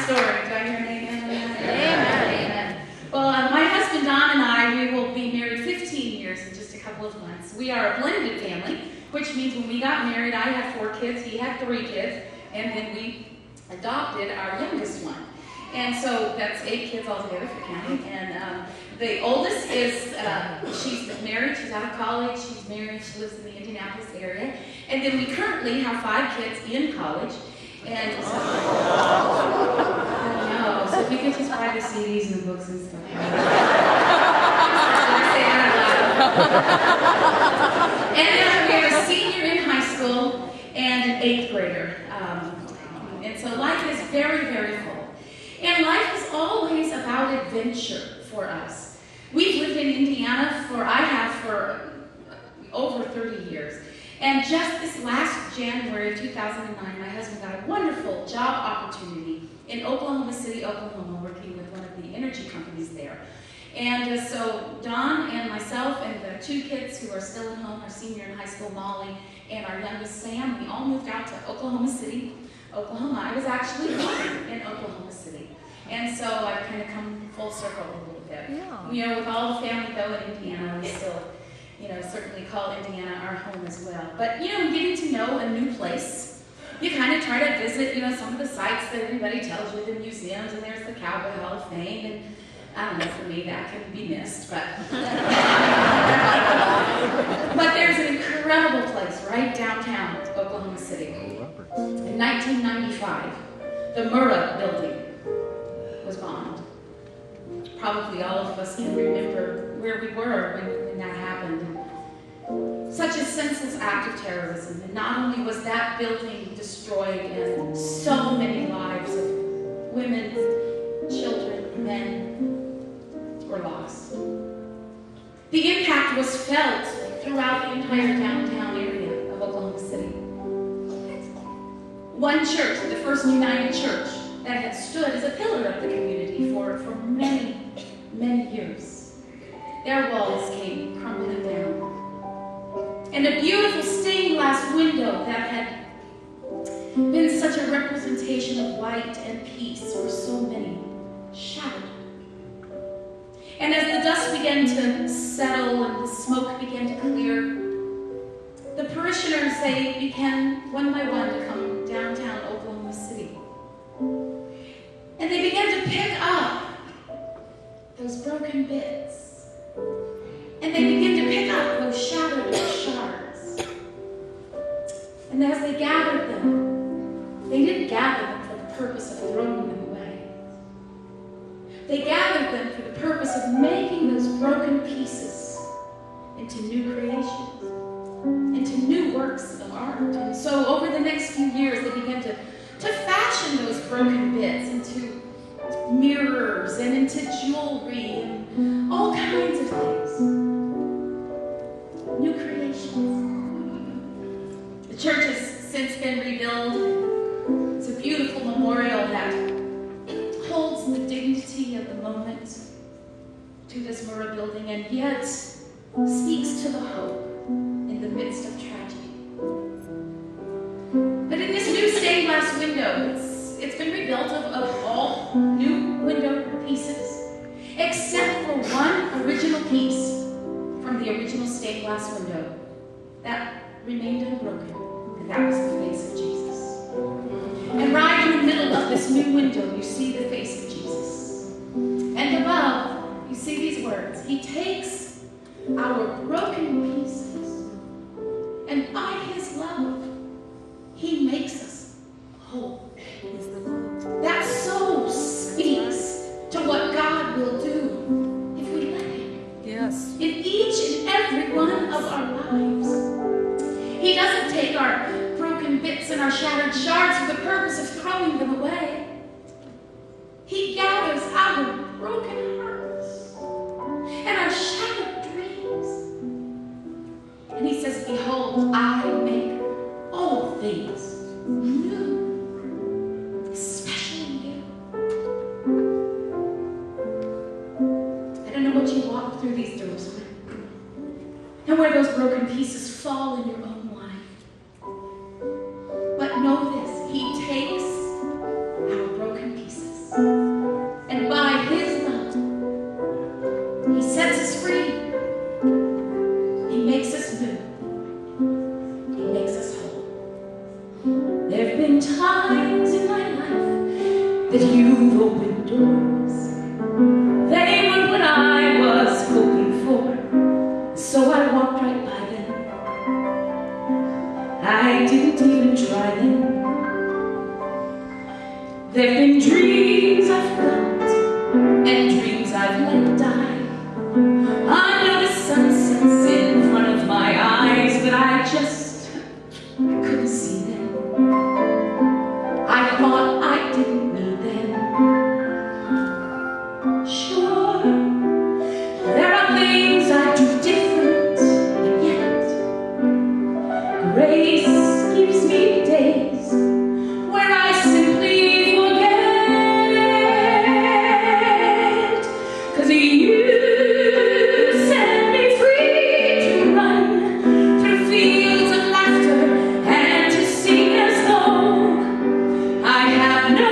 story. Do I hear an amen on that? Amen. Well, my husband Don and I, we will be married 15 years in just a couple of months. We are a blended family, which means when we got married, I had 4 kids, he had 3 kids, and then we adopted our youngest one. And so that's 8 kids altogether for counting. And the oldest is, she's married, she's out of college, she's married, she lives in the Indianapolis area. And then we currently have 5 kids in college. And so, I know, so we could just buy the CDs and the books and stuff. And we have a senior in high school and an 8th grader. And so life is very, very full. And life is always about adventure for us. We've lived in Indiana for over 30 years. And just this last January of 2009, my husband got a wonderful job opportunity in Oklahoma City, Oklahoma, working with one of the energy companies there. And so Don and myself and the 2 kids who are still at home, our senior in high school, Molly, and our youngest, Sam, we all moved out to Oklahoma City, Oklahoma. I was actually born in Oklahoma City. And so I've kind of come full circle a little bit. Yeah. You know, with all the family though in Indiana, we still, you know, certainly call Indiana our home as well. But, you know, getting to know a new place, you kind of try to visit, you know, some of the sites that everybody tells you, the museums, and there's the Cowboy Hall of Fame, and I don't know, for me, that can be missed, but but there's an incredible place right downtown Oklahoma City. In 1995, the Murrah building was bombed. Probably all of us can remember where we were when that happened. Such a senseless act of terrorism. And not only was that building destroyed and so many lives of women, children, men were lost. The impact was felt throughout the entire downtown area of Oklahoma City. One church, the First United Church, that had stood as a pillar of the community for many, many years. Their walls came crumbling down. And a beautiful stained glass window that had been such a representation of light and peace for so many shattered. And as the dust began to settle and the smoke began to clear, the parishioners, they began one by one to come downtown Oklahoma City. And they began to pick up those broken bits. And they began to pick up those shattered shards. And as they gathered them, they didn't gather them for the purpose of throwing them away. They gathered them for the purpose of making those broken pieces into new creations, into new works of art. And so over the next few years, they began to fashion those broken bits into mirrors and into jewelry and all kinds of things. New creations. The church has since been rebuilt. It's a beautiful memorial that holds the dignity of the moment to this Murrah building and yet speaks to the hope in the midst of tragedy. But in this new stained glass window, it's been rebuilt of all new window pieces, except for one original piece from the original stained glass window that remained unbroken, and that was the face of Jesus. And right in the middle of this new window, you see the face of Jesus. And above, you see these words: He takes our broken pieces, and by His love, He makes us whole. That so speaks to what God will do if we let Him. Yes. In each and every one of our lives. He doesn't take our broken bits and our shattered shards for the purpose of throwing them away. He gathers our broken hearts and our shattered dreams. And He says, behold, I make all things new, especially you. I don't know what you walk through these doors with, and where those broken pieces fall in your own life. But know this, He takes our broken pieces that you've opened doors. They weren't what I was hoping for, so I walked right by them. I didn't even try them. There've been dreams I've felt and dreams I've let die. Under the sunsets in front of my eyes, but I just couldn't see them. I thought I didn't need them. Sure, there are things I do different, and yet grace gives me days where I simply forget. 'Cause you set me free to run through fields of laughter and to sing as though I have no